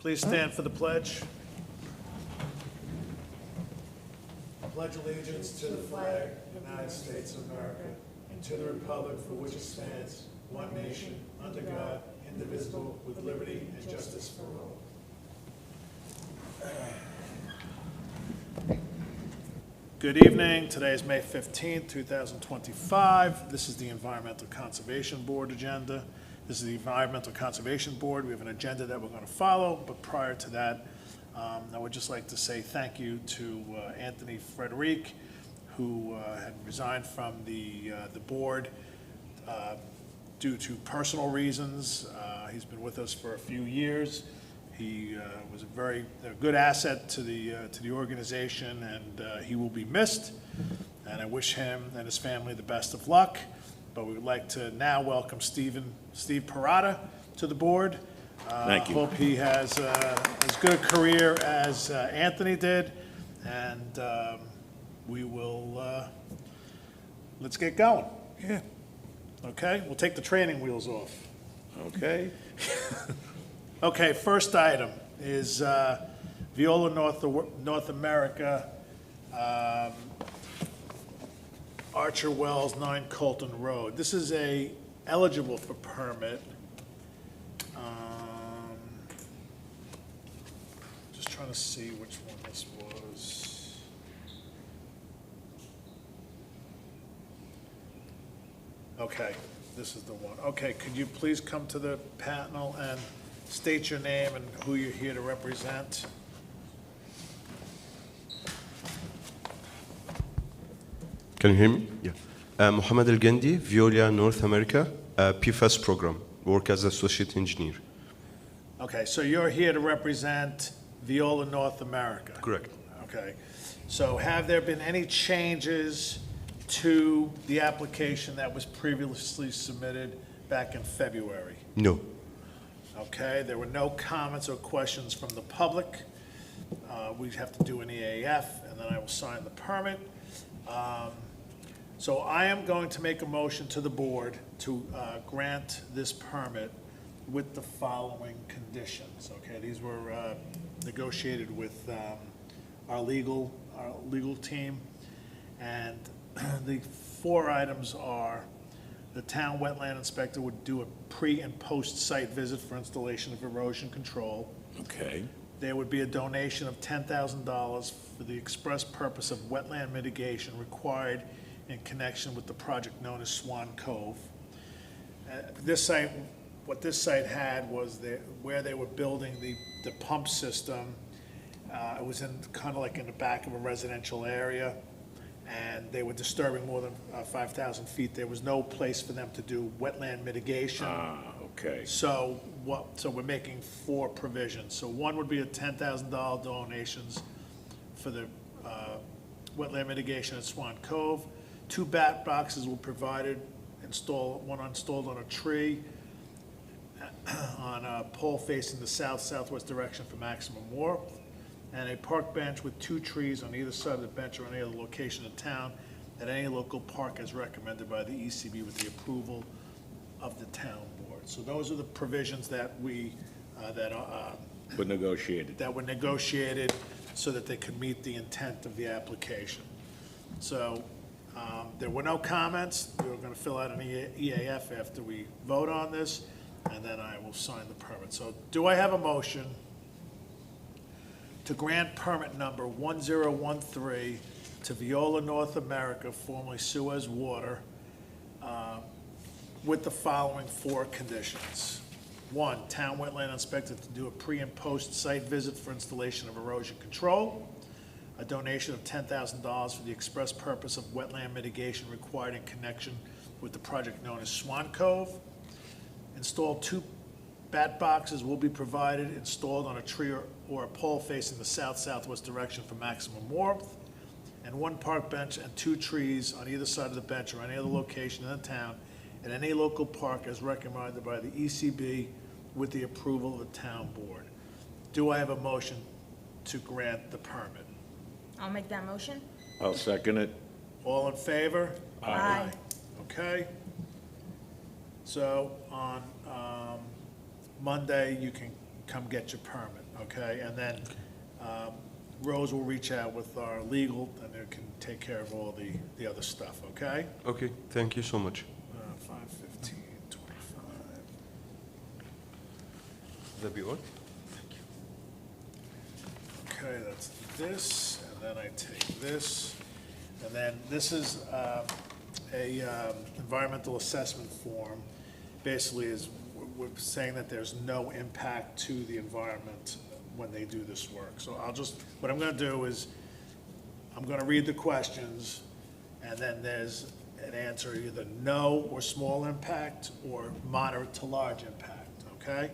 Please stand for the pledge. I pledge allegiance to the flag of the United States of America and to the republic for which it stands, one nation, under God, indivisible, with liberty and justice for all. Good evening. Today is May 15th, 2025. This is the Environmental Conservation Board agenda. This is the Environmental Conservation Board. We have an agenda that we're going to follow, but prior to that, I would just like to say thank you to Anthony Federice, who had resigned from the board due to personal reasons. He's been with us for a few years. He was a good asset to the organization, and he will be missed. And I wish him and his family the best of luck. But we would like to now welcome Steve Parada to the board. Thank you. Hope he has as good a career as Anthony did, and we will let's get going. Yeah. Okay, we'll take the training wheels off. Okay. Okay, first item is Viola North America, Archer Wells, 9 Colton Road. This is eligible for permit. Just trying to see which one this was. Okay, this is the one. Okay, could you please come to the panel and state your name and who you're here to represent? Can you hear me? Yeah. Mohammed El Gendi, Veolia North America, PFAS program. Work as associate engineer. Okay, so you're here to represent Viola North America? Correct. Okay. So have there been any changes to the application that was previously submitted back in February? No. Okay, there were no comments or questions from the public. We'd have to do an EAF, and then I will sign the permit. So I am going to make a motion to the board to grant this permit with the following conditions, okay? These were negotiated with our legal team, and the 4 items are: the town wetland inspector would do a pre- and post-site visit for installation of erosion control. Okay. There would be a donation of $10,000 for the express purpose of wetland mitigation required in connection with the project known as Swan Cove. What this site had was where they were building the pump system. It was kind of like in the back of a residential area, and they were disturbing more than 5,000 feet. There was no place for them to do wetland mitigation. Okay. So we're making 4 provisions. So one would be a $10,000 donations for the wetland mitigation at Swan Cove. 2 bat boxes were provided, one installed on a tree on a pole facing the southwest direction for maximum warmth, and a park bench with 2 trees on either side of the bench or any other location in town at any local park as recommended by the ECB with the approval of the town board. So those are the provisions that But negotiated. that were negotiated so that they could meet the intent of the application. So there were no comments. We're going to fill out an EAF after we vote on this, and then I will sign the permit. So do I have a motion to grant permit number 1013 to Viola North America, formerly Suez Water, with the following 4 conditions? 1, town wetland inspector to do a pre- and post-site visit for installation of erosion control. A donation of $10,000 for the express purpose of wetland mitigation required in connection with the project known as Swan Cove. Installed 2 bat boxes will be provided, installed on a tree or a pole facing the southwest direction for maximum warmth. And 1 park bench and 2 trees on either side of the bench or any other location in the town at any local park as recommended by the ECB with the approval of the town board. Do I have a motion to grant the permit? I'll make that motion. I'll second it. All in favor? Aye. Okay. So on Monday, you can come get your permit. okay? And then Rose will reach out with our legal, and they can take care of all the other stuff, okay? Okay, thank you so much. 5/15/25. That be all? Okay, that's this, and then I take this, and then this is environmental assessment form. Basically is, we're saying that there's no impact to the environment when they do this work. So what I'm gonna do is, I'm gonna read the questions, and then there's an answer, either no or small impact, or moderate to large impact, okay?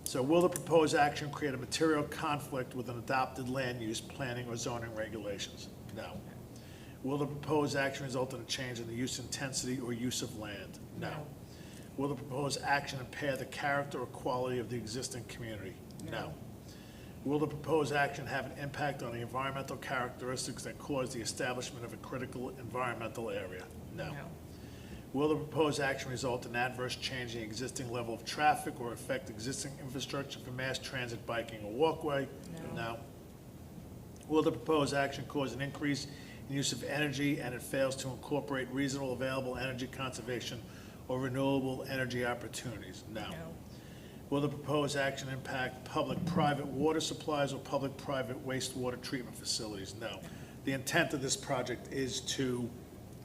So will the proposed action create a material conflict with an adopted land use, planning, or zoning regulations? No. Will the proposed action result in a change in the use intensity or use of land? No. Will the proposed action impair the character or quality of the existing community? No. Will the proposed action have an impact on the environmental characteristics that cause the establishment of a critical environmental area? No. Will the proposed action result in adverse change in the existing level of traffic or affect existing infrastructure for mass transit, biking, or walkway? No. Will the proposed action cause an increase in use of energy and it fails to incorporate reasonable available energy conservation or renewable energy opportunities? No. Will the proposed action impact public-private water supplies or public-private wastewater treatment facilities? No. The intent of this project is to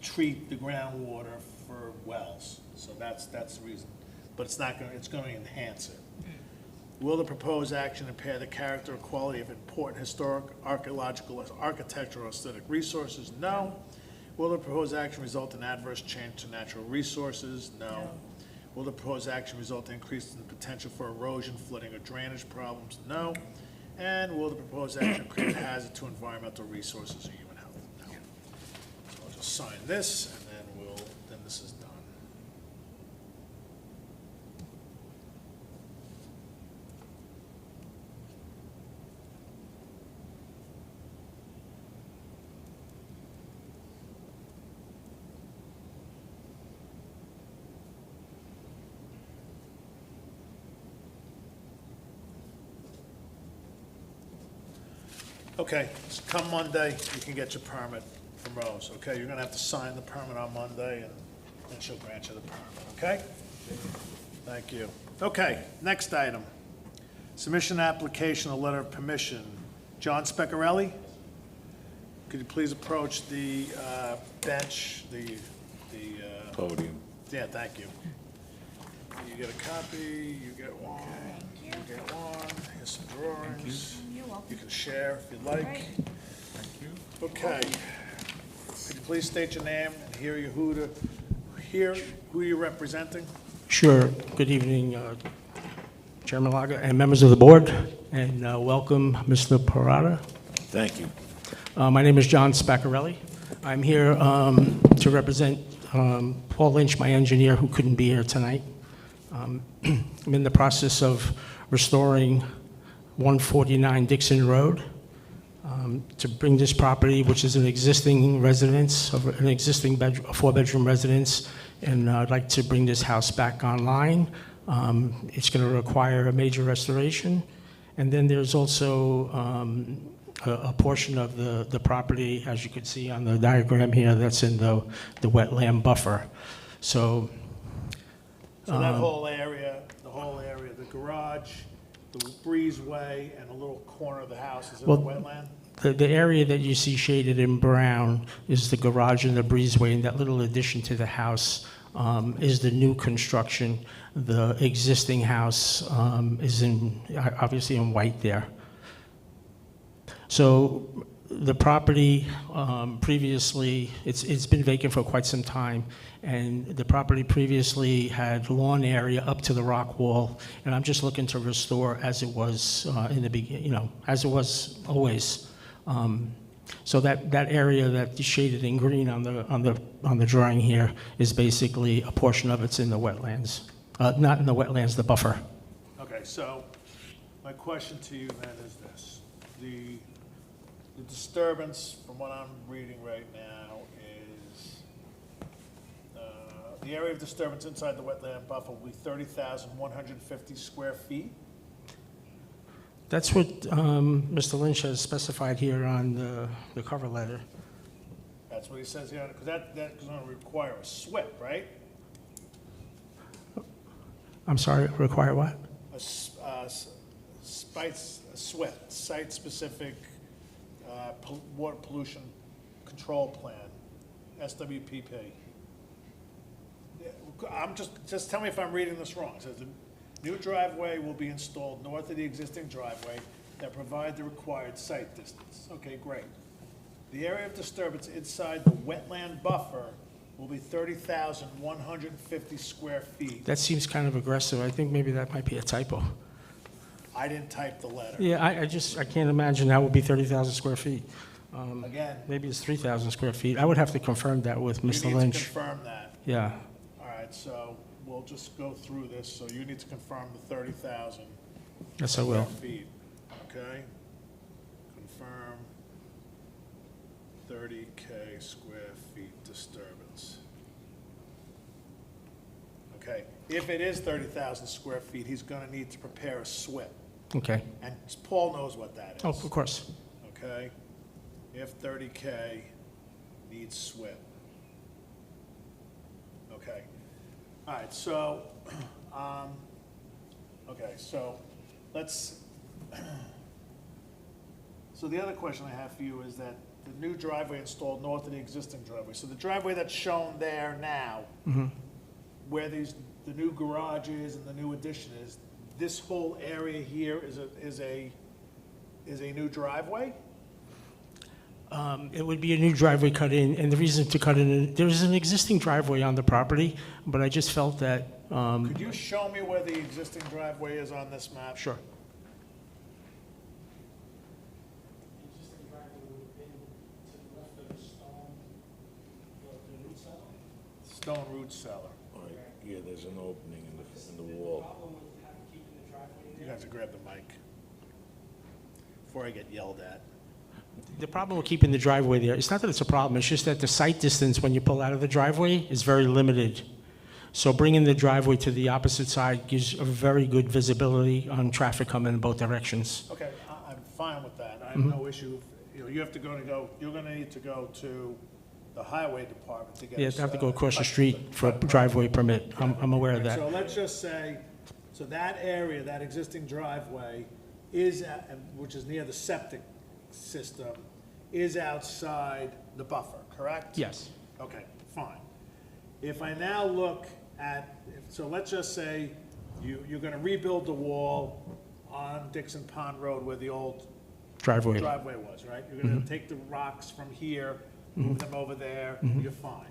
treat the groundwater for wells, so that's the reason. But it's not gonna, it's gonna enhance it. Will the proposed action impair the character or quality of important historic, archaeological, architectural, or aesthetic resources? No. Will the proposed action result in adverse change to natural resources? No. Will the proposed action result in increase in the potential for erosion, flooding, or drainage problems? No. And will the proposed action create a hazard to environmental resources or human health? No. So I'll just sign this, and then this is done. Okay, so come Monday, you can get your permit from Rose, okay? You're gonna have to sign the permit on Monday, and then she'll grant you the permit, okay? Thank you. Okay, next item. Submission application, a letter of permission. John Speccarelli? Could you please approach the bench, the Podium. yeah, thank you. You get a copy, you get one, you get one, here's some drawings. You're welcome. You can share if you'd like. Right. Okay. Could you please state your name and who you're representing? Sure. Good evening, Chairman Laga and members of the board, and welcome, Mr. Parada. Thank you. My name is John Spaccarelli. I'm here to represent Paul Lynch, my engineer, who couldn't be here tonight. I'm in the process of restoring 149 Dixon Road to bring this property, which is an existing residence, an existing four-bedroom residence, and I'd like to bring this house back online. It's going to require a major restoration. And then there's also a portion of the property, as you can see on the diagram here, that's in the wetland buffer. So that whole area, the garage, the breezeway, and a little corner of the house is in the wetland? The area that you see shaded in brown is the garage and the breezeway, and that little addition to the house is the new construction. The existing house is obviously in white there. So the property previously, it's been vacant for quite some time, and the property previously had lawn area up to the rock wall, and I'm just looking to restore as it was in the beginning, as it was always. So that area that is shaded in green on the drawing here is basically a portion of it's in the wetlands, not in the wetlands, the buffer. Okay, so my question to you then is this. The disturbance, from what I'm reading right now, is the area of disturbance inside the wetland buffer will be 30,150 square feet? That's what Mr. Lynch has specified here on the cover letter. That's what he says here, because that's gonna require a SWIP, right? I'm sorry, require what? A SWIP, site-specific water pollution control plan, SWPP. Yeah, just tell me if I'm reading this wrong. It says the new driveway will be installed north of the existing driveway that provide the required site distance. Okay, great. The area of disturbance inside the wetland buffer will be 30,150 square feet. That seems kind of aggressive. I think maybe that might be a typo. I didn't type the letter. Yeah, I can't imagine that would be 30,000 square feet. Again, Maybe it's 3,000 square feet. I would have to confirm that with you Mr. need to Lynch. confirm that. Yeah, All right, so we'll just go through this. So you need to confirm the 30,000 yes, I square will. feet, okay? Confirm 30K square feet disturbance. Okay, if it is 30,000 square feet, he's gonna need to prepare a SWIP. Okay. And Paul knows what that is. Oh, of course. Okay? If 30K needs SWIP. Okay. All right, so, okay, so let's, so the other question I have for you is that the new driveway installed north of the existing driveway. So the driveway that's shown there now, where the new garage is and the new addition is, this whole area here is a new driveway? It would be a new driveway cut in, and the reason to cut in, there's an existing driveway on the property, but I just felt that, Could you show me where the existing driveway is on this map? sure. Stone root cellar. All right, yeah, there's an opening in the wall. You guys will grab the mic before I get yelled at. The problem with keeping the driveway there, it's not that it's a problem, it's just that the sight distance when you pull out of the driveway is very limited. So bringing the driveway to the opposite side gives a very good visibility on traffic coming in both directions. Okay, I'm fine with that. I have no issue. You know, you have to you're gonna need to go to the highway department to get. You have to go across the street for a driveway permit. I'm aware of that. So let's just say, so that area, that existing driveway is, which is near the septic system, is outside the buffer, correct? Yes. Okay, fine. If I now look at, so let's just say you're gonna rebuild the wall on Dixon Pond Road where the old Driveway. driveway was, right? You're gonna take the rocks from here, move them over there, you're fine.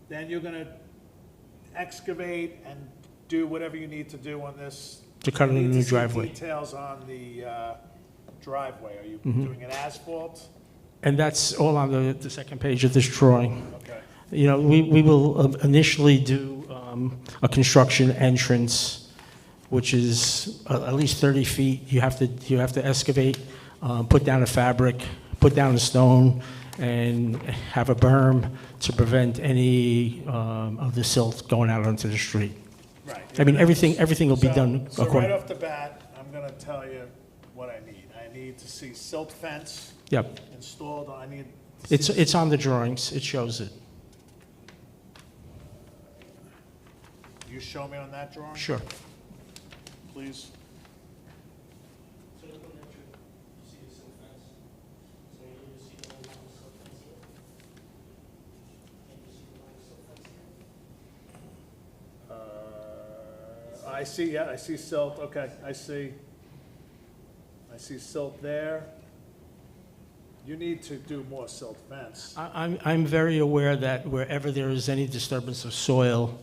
Then you're gonna excavate and do whatever you need to do on this. To cut in a You need new to see driveway. Details on the driveway. Are you doing it asphalt? And that's all on the second page of this drawing. Okay. You know, we will initially do a construction entrance, which is at least 30 feet. You have to excavate, put down a fabric, put down a stone, and have a berm to prevent any of the silt going out onto the street. Right. I mean, everything will be done So right according. off the bat, I'm gonna tell you what I need. I need to see silt fence Yep, installed. I need to see it's on the drawings. It shows it. you show me on that drawing, Sure. please. I see, yeah, I see silt, okay, I see silt there. You need to do more silt fence. I'm very aware that wherever there is any disturbance of soil,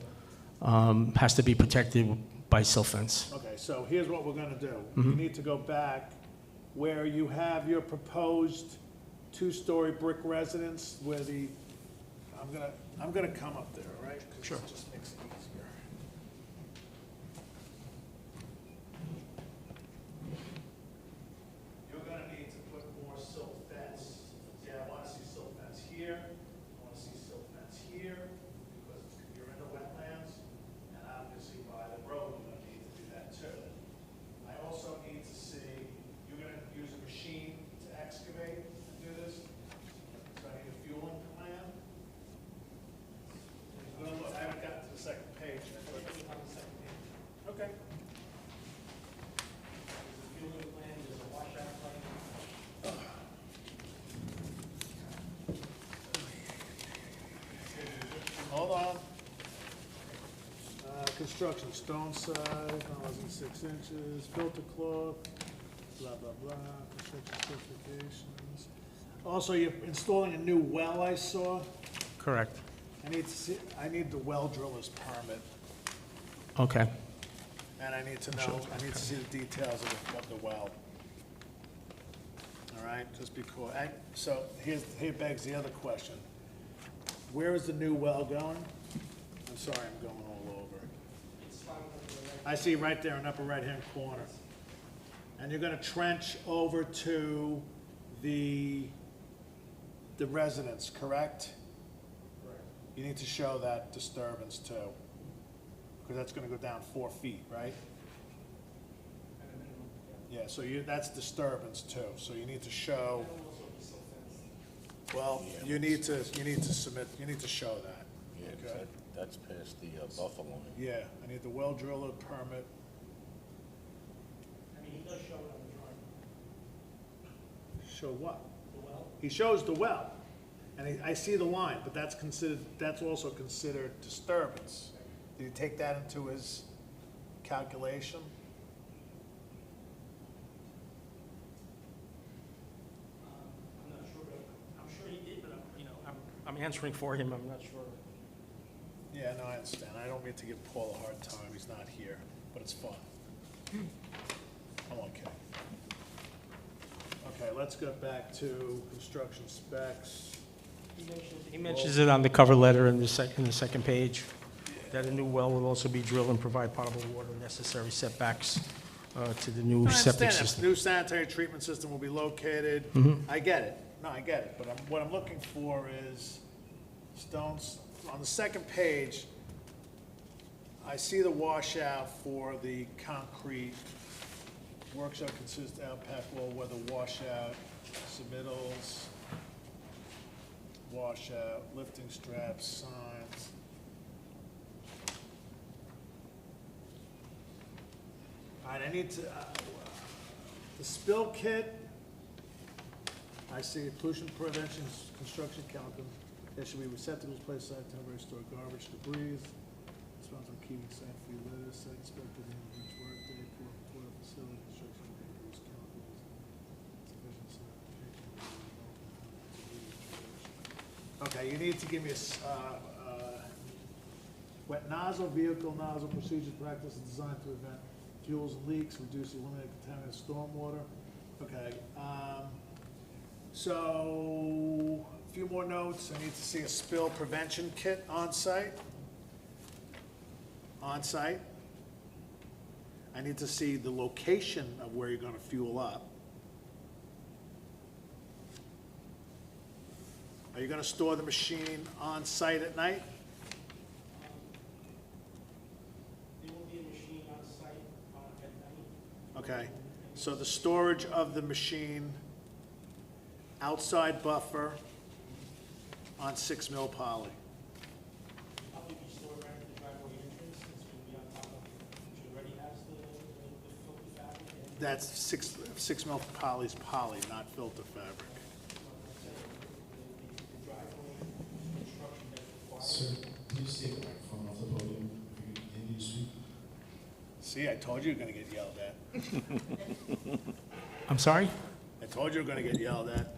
has to be protected by silt fence. Okay, so here's what we're gonna do. You need to go back where you have your proposed two-story brick residence where the, I'm gonna come up there, all right? 'Cause Sure. it just makes it easier. You're gonna need to put more silt fence. Yeah, I wanna see silt fence here, I wanna see silt fence here, because you're in the wetlands, and obviously by the road, you're gonna need to do that too. I also need to see construction, stone size, not less than 6 inches, filter cloth, blah, blah, blah, construction specifications. Also, you're installing a new well, I saw. Correct. I need the well driller's permit, Okay. and I need to see the details of the well. All right, just because, so here begs the other question. Where is the new well going? I'm sorry, I'm going all over. I see right there in the upper right-hand corner. And you're gonna trench over to the residence, correct? Correct. You need to show that disturbance too, because that's gonna go down 4 feet, right? Yeah, so that's disturbance too, so you need to show. Well, you need to show that. Yeah, 'cause Okay. that's past the buffer line. Yeah, I need the well driller permit. I mean, he does show it on the drawing. Show what? The well? He shows the well, and I see the line, but that's also considered disturbance. Did he take that into his calculation? I'm not sure, but I'm sure he did, but I'm answering for him, I'm not sure. Yeah, no, I understand. I don't mean to give Paul a hard time, he's not here, but it's fun. I'm okay. Okay, let's go back to construction specs. He mentions it on the cover letter in the second page, that a new well will also be drilled and provide potable water, necessary setbacks to the new I septic understand that. system. New sanitary treatment system will be located. I get it. No, I get it. But what I'm looking for is stones. On the second page, I see the washout for the concrete. Work shall consist of outpack wall, weather washout, submittals, washout, lifting straps, signs. All right, I need to, the spill kit, I see pollution prevention, construction chemical. There should be receptacles placed aside, temporary store garbage, debris. Responsible for keeping site-free litter, site inspected in each workday, toilet facility, construction papers, chemicals, sufficient sanitation. Okay, you need to give me a, wet nozzle, vehicle nozzle, procedures, practice, and design to prevent fuels and leaks, reduce, eliminate contaminated stormwater. Okay, so, a few more notes. I need to see a spill prevention kit on site. On site. I need to see the location of where you're gonna fuel up. Are you gonna store the machine on site at night? There will be a machine on site at night. Okay, so the storage of the machine, outside buffer on 6 mil poly. Probably be stored right at the driveway entrance, it's going to be on top of, which already has the filter fabric. That's 6 mil poly's poly, not filter fabric. The driveway construction that's required. Sir, please stay away from off the podium if you continue to speak. See, I told you you're gonna get yelled at. I'm sorry? I told you you were gonna get yelled at.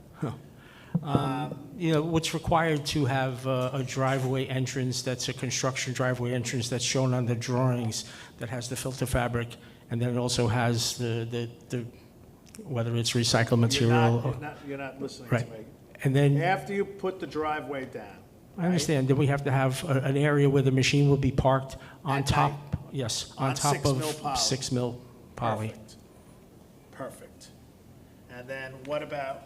You know, what's required to have a driveway entrance that's a construction driveway entrance that's shown on the drawings that has the filter fabric, and then it also has the whether it's recycled material. You're not listening Right. to me. And then, After you put the driveway down. I understand, then we have to have an area where the machine will be parked on At top, night. yes, On on top 6 mil poly. of 6 mil poly. Perfect. Perfect. And then what about,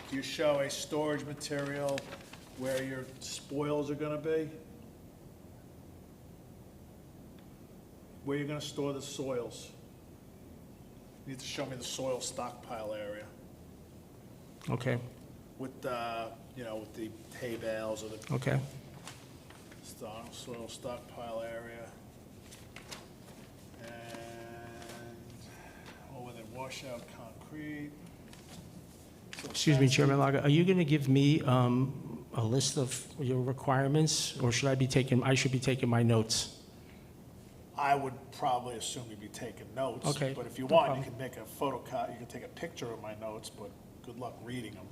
do you show a storage material where your spoils are gonna be? Where you're gonna store the soils? You need to show me the soil stockpile area Okay, with, with the hay bales or the okay. soil stockpile area. And, with a washout concrete. So Excuse me, that's- Chairman Laga, are you going to give me a list of your requirements, or should I be taking my notes? I would probably assume you'd be taking notes. Okay, But if you no want, you problem. can make a photocopy, you can take a picture of my notes, but good luck reading them.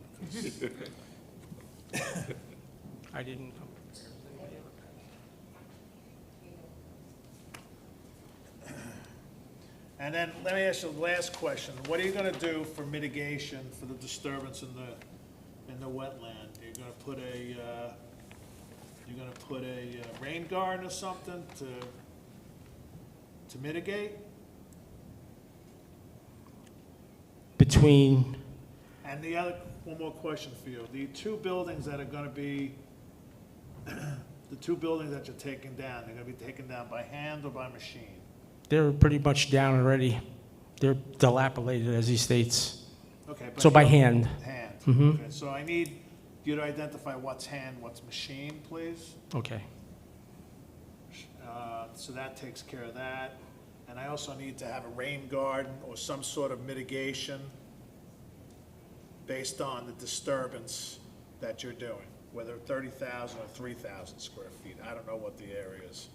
I didn't come. And then, let me ask you the last question. What are you gonna do for mitigation for the disturbance in the wetland? You're gonna put a rain garden or something to mitigate? Between, And one more question for you. The two buildings that are gonna be, the two buildings that you're taking down, they're gonna be taken down by hand or by machine? they're pretty much down already. They're dilapidated, as he states. Okay. but So by you- hand. Hand. Mhm. Okay, so I need you to identify what's hand, what's machine, please. Okay. So that takes care of that. And I also need to have a rain garden or some sort of mitigation based on the disturbance that you're doing, whether 30,000 or 3,000 square feet. I don't know what the area is.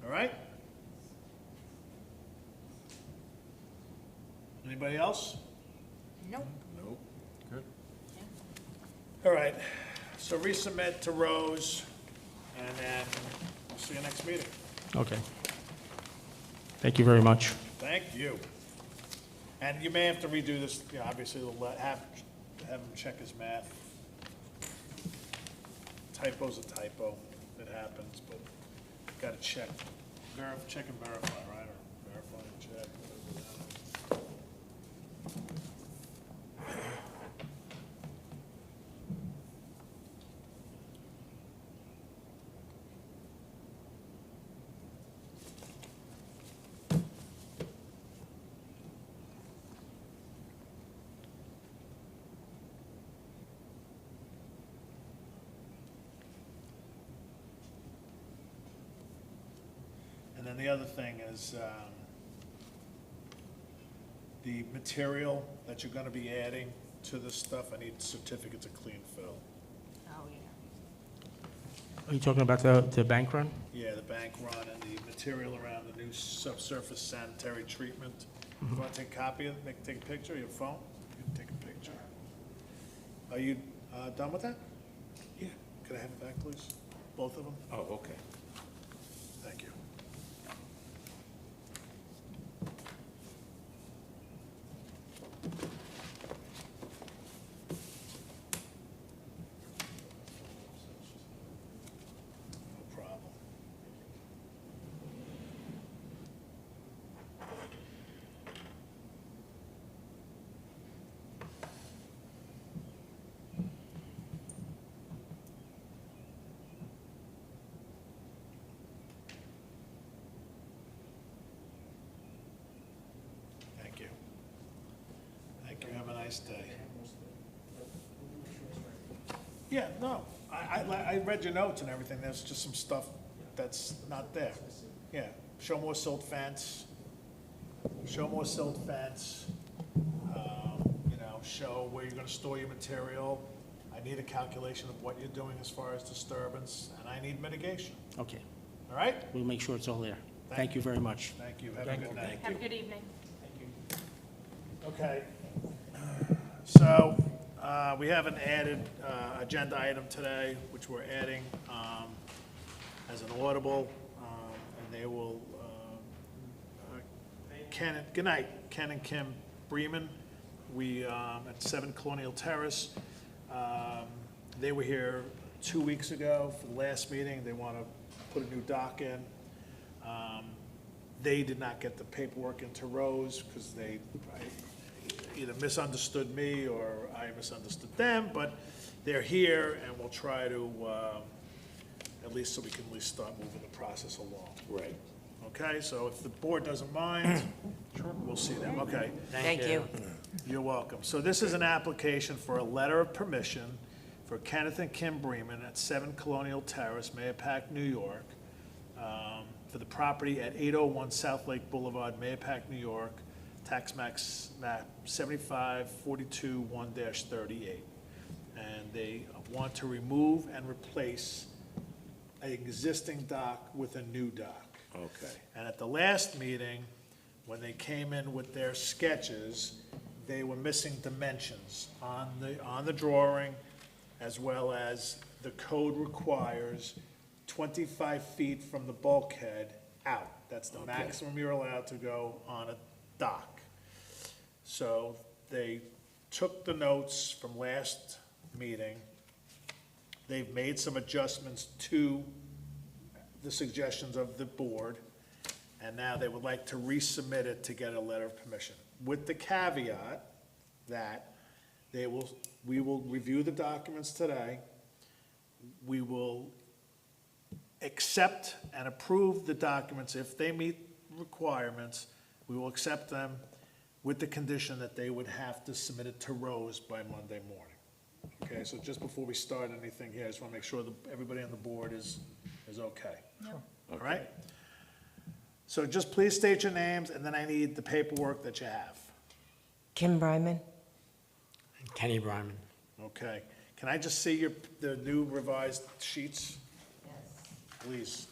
All right? Anybody else? Nope. Nope. All right, so resubmit to Rose, and then we'll see you next meeting. Okay. Thank you very much. Thank you. And you may have to redo this, you know, obviously, have him check his math. Typo's a typo, it happens, but gotta check, check and verify, right, or verify and check, whatever. And then the other thing is, the material that you're gonna be adding to this stuff, I need certificates of clean fill. Oh, yeah. Are you talking about the bank run? Yeah, the bank run and the material around the new subsurface sanitary treatment. You wanna take a copy of it, take a picture, your phone? You can take a picture. Are you, done with that? Yeah. Could I have it back, please? Both of them? Oh, okay. Thank you. No problem. Thank you. Thank you. Have a nice day. Yeah, no, I read your notes and everything. There's just some stuff that's not there. Yeah, show more silt fence. Show more silt fence. You know, show where you're gonna store your material. I need a calculation of what you're doing as far as disturbance, and I need mitigation. Okay. All right? We'll make sure it's all there. Thank Thank you very much. Thank you. Have a good night. Have a good evening. Okay. So, we have an added agenda item today, which we're adding as an audible, and they will, good night, Ken and Kim Bremen. We, at 7 Colonial Terrace, they were here 2 weeks ago for the last meeting. They want to put a new dock in. They did not get the paperwork into Rose because they either misunderstood me or I misunderstood them, but they're here and we'll try to, at least so we can at least start moving the process along. Right. Okay, so if the board doesn't mind, we'll see them, okay. Thank you. You're welcome. So this is an application for a letter of permission for Kenneth and Kim Bremen at 7 Colonial Terrace, Mahopac, New York, for the property at 801 South Lake Boulevard, Mahopac, New York, tax max map 7542-1-38. and they want to remove and replace an existing dock with a new dock. Okay. And at the last meeting, when they came in with their sketches, they were missing dimensions on the drawing, as well as the code requires 25 feet from the bulkhead out. That's the maximum you're allowed to go on a dock. So they took the notes from last meeting. They've made some adjustments to the suggestions of the board, and now they would like to resubmit it to get a letter of permission, with the caveat that we will review the documents today. We will accept and approve the documents if they meet requirements. We will accept them with the condition that they would have to submit it to Rose by Monday morning. Okay, so just before we start anything here, I just want to make sure that everybody on the board is okay. All right? So just please state your names, and then I need the paperwork that you have. Kim Bryman? Kenny Bryman. Okay. Can I just see the new revised sheets, Yes. please?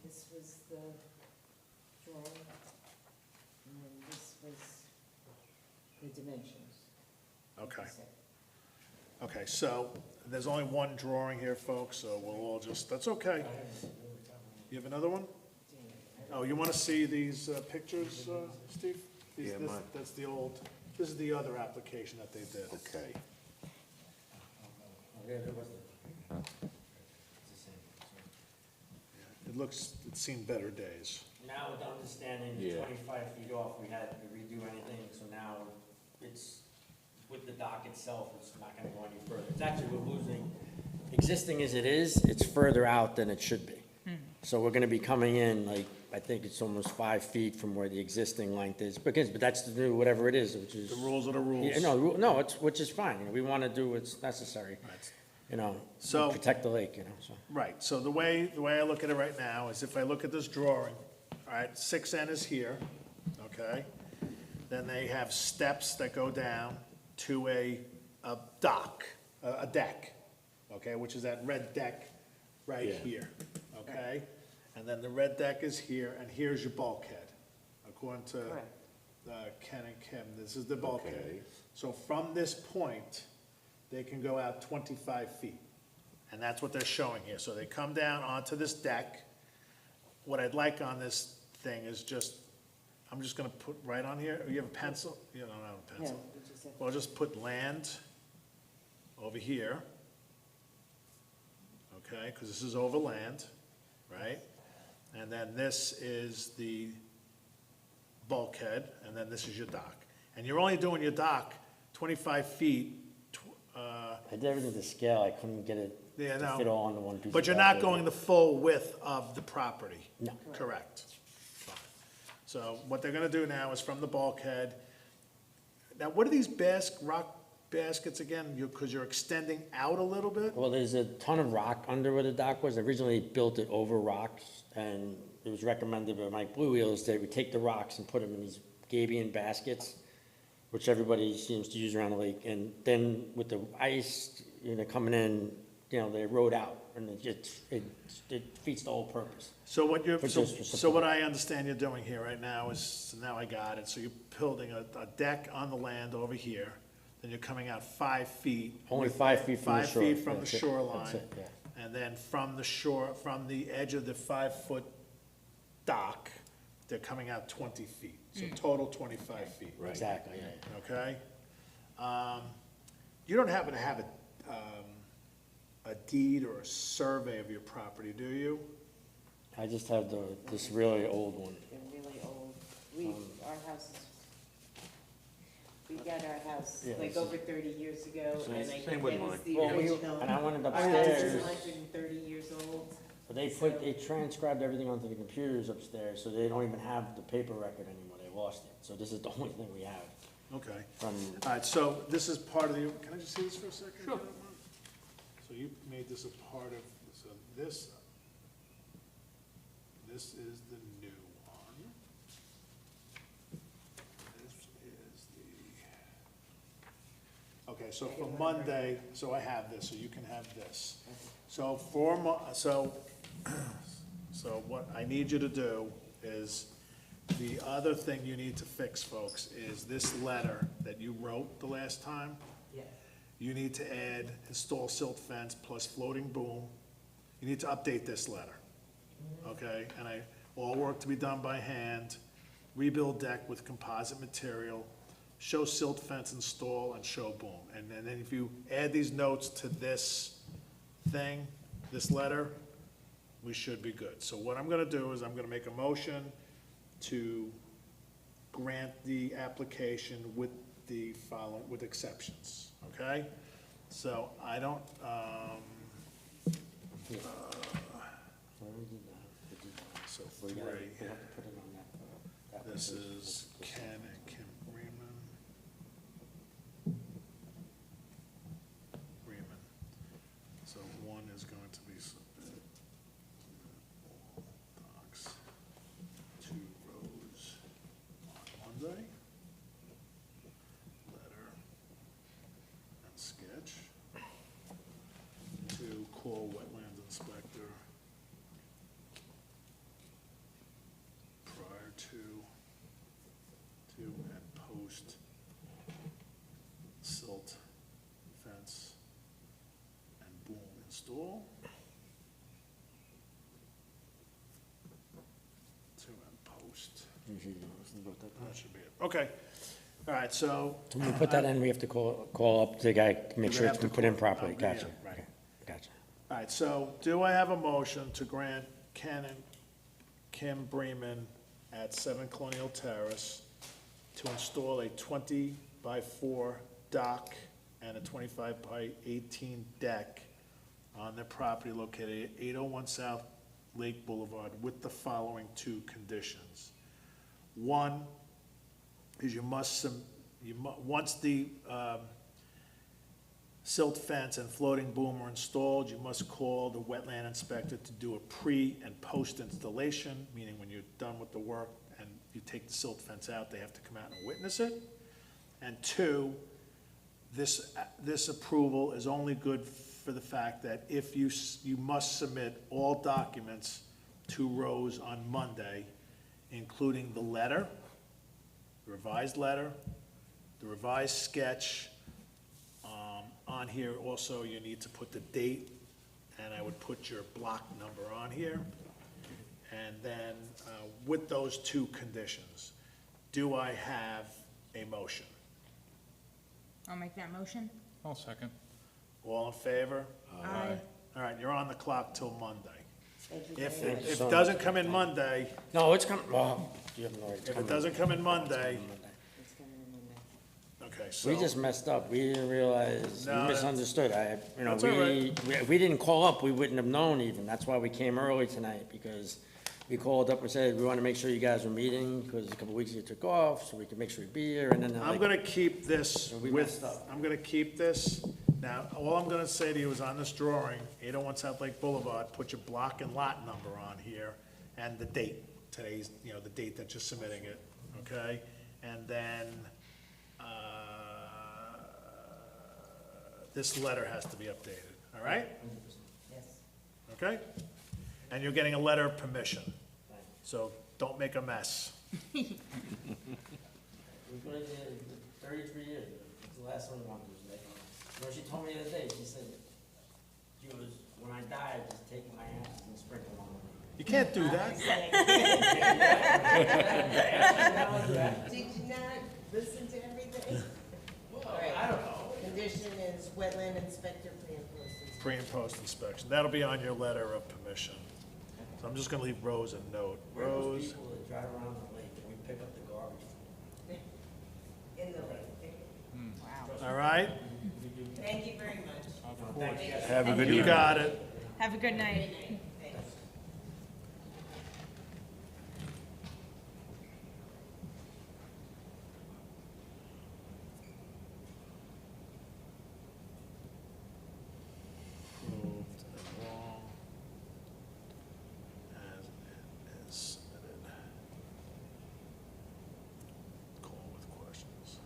This was the drawing, and then this was the dimensions. Okay. Okay, so there's only one drawing here, folks, so we'll all just, that's okay. You have another one? Oh, you want to see these pictures, Steve? Yeah, mine. That's the old, this is the other application that they did. Okay. It's seen better days. Now with the understanding Yeah. 25 feet off, we had to redo anything, so now it's, with the dock itself, it's not gonna go any further. It's actually, we're losing, existing as it is, it's further out than it should be. So we're gonna be coming in, like, I think it's almost 5 feet from where the existing length is, but that's the new, whatever it is, which is. The rules are the rules. Yeah, no, it's, which is fine, you know, we wanna do what's necessary, you know, So- protect the lake, you know, so. Right, so the way I look at it right now is if I look at this drawing, all right, 6N is here, okay? Then they have steps that go down to a dock, a deck, okay, which is that red deck right Yeah. here, okay? And then the red deck is here, and here's your bulkhead, according to Correct. Ken and Kim, this is the bulkhead. Okay. So from this point, they can go out 25 feet. And that's what they're showing here. So they come down onto this deck. What I'd like on this thing is just, I'm just gonna put right on here, you have a pencil? You don't have a pencil. No, we just have- Well, just put land over here. Okay, because this is over land, right? And then this is the bulkhead, and then this is your dock. And you're only doing your dock 25 feet, I did everything to scale, I couldn't get it Yeah, to no. fit all onto one piece. But of you're not property. going the full width of the property? No. Correct. Fine. So what they're gonna do now is from the bulkhead. Now, what are these rock baskets again? Because you're extending out a little bit? Well, there's a ton of rock under where the dock was. Originally built it over rocks, and it was recommended by Mike Blue Wheels that we take the rocks and put them in these Gabion baskets, which everybody seems to use around the lake. And then with the ice, you know, coming in, you know, they erode out, and it defeats the whole purpose. So what you're, For so just for so what support. I understand you're doing here right now is, so now I got it, so you're building a deck on the land over here, then you're coming out 5 feet. Only 5 feet from the shore. 5 feet from the That's it. shoreline. That's it, yeah. And then from the shore, from the edge of the 5-foot dock, they're coming out 20 feet. So total 25 feet. Right. Exactly, yeah. Okay? You don't happen to have a deed or a survey of your property, do you? I just have this really old one. They're really old. Our house is, we got our house Yeah, like this is- over 30 years ago, Same- and I same think with that was mine. the Well, original. and I wanted Our house is upstairs. 130 years old. But they transcribed everything onto the computers upstairs, so they don't even have the paper record anymore, they lost it. So this is the only thing we have Okay. from, All right, so this is part of the, can I just see this for a second? Sure. So you made this a part of, so this is the new one. This is the Okay, so for Monday, so I have this, so you can have this. So so what I need you to do is, the other thing you need to fix, folks, is this letter that you wrote the last time. Yes. You need to add install silt fence plus floating boom. You need to update this letter, okay? And all work to be done by hand, rebuild deck with composite material, show silt fence install, and show boom. And then if you add these notes to this thing, this letter, we should be good. So what I'm gonna do is I'm gonna make a motion to grant the application with the following, with exceptions, okay? So I don't, so We gotta, three. we have to put it on that. This application. is Ken and Kim Freeman. Freeman. So one is going to be submitted. All docs, 2 rows on Monday. Letter and sketch. 2, call wetlands inspector prior to and post silt fence and boom install. To and post, that should be it. Okay, all right, so. So when we put that in, we have to call up the guy, to make sure it's have to been put in call- properly, yeah, gotcha. right. Okay, gotcha. All right, so do I have a motion to grant Ken and Kim Bremen at 7 Colonial Terrace to install a 20 by 4 dock and a 25 by 18 deck on their property located at 801 South Lake Boulevard with the following 2 conditions. One is once the silt fence and floating boom are installed, you must call the wetland inspector to do a pre and post installation, meaning when you're done with the work and you take the silt fence out, they have to come out and witness it. And 2, this approval is only good for the fact that if you must submit all documents to Rose on Monday, including the letter, the revised letter, the revised sketch. On here also, you need to put the date, and I would put your block number on here. And then, with those 2 conditions, do I have a motion? I'll make that motion. I'll second. All in favor? Aye. All right, you're on the clock till Monday. Thank you If very much. it doesn't come in Monday, No, it's coming, well, you have no idea. It's if it coming. doesn't come in Monday, It's coming in Monday. okay, so. We just messed up, we didn't realize, we No, that's- misunderstood, That's all right. we didn't call up, we wouldn't have known even, that's why we came early tonight, because we called up and said, we want to make sure you guys were meeting, because a couple weeks you took off, so we could make sure you'd be here, and then they're I'm like, gonna keep this We with, messed up. I'm gonna keep this. Now, all I'm gonna say to you is on this drawing, 801 South Lake Boulevard, put your block and lot number on here and the date, today's, the date that you're submitting it, okay? And then, this letter has to be updated, all right? Yes. Okay? And you're getting a letter of permission, so don't make a mess. we've been here 33 years, it's the last one we wanted to make. You know, she told me the other day, she said, when I die, just take my ashes and sprinkle them on me. You can't do that. Did you not listen to everything? All right. I don't know. Condition is wetland inspector pre-and post. Pre and post inspection, that'll be on your letter of permission. So I'm just gonna leave Rose a note. We're those Rose, people that drive around the lake and we pick up the garbage. In the lake. all right? Thank you very much. Have a good You evening. got it. Have a good night. Thanks. Approved and wrong as it is submitted. Call with questions.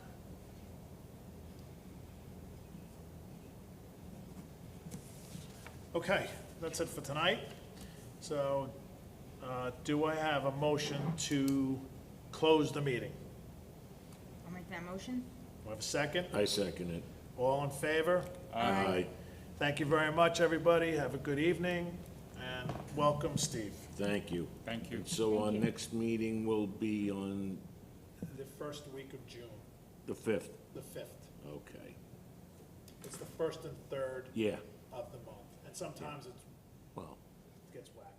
Okay, that's it for tonight. So, do I have a motion to close the meeting? I'll make that motion. Do I have a second? I second it. All in favor? Aye. Thank you very much, everybody. Have a good evening, and welcome, Steve. Thank you. Thank you. So our next meeting will be on The first week of June, the 5th. the 5th. Okay. It's the first and third Yeah, of the month, and sometimes it well, gets wacky.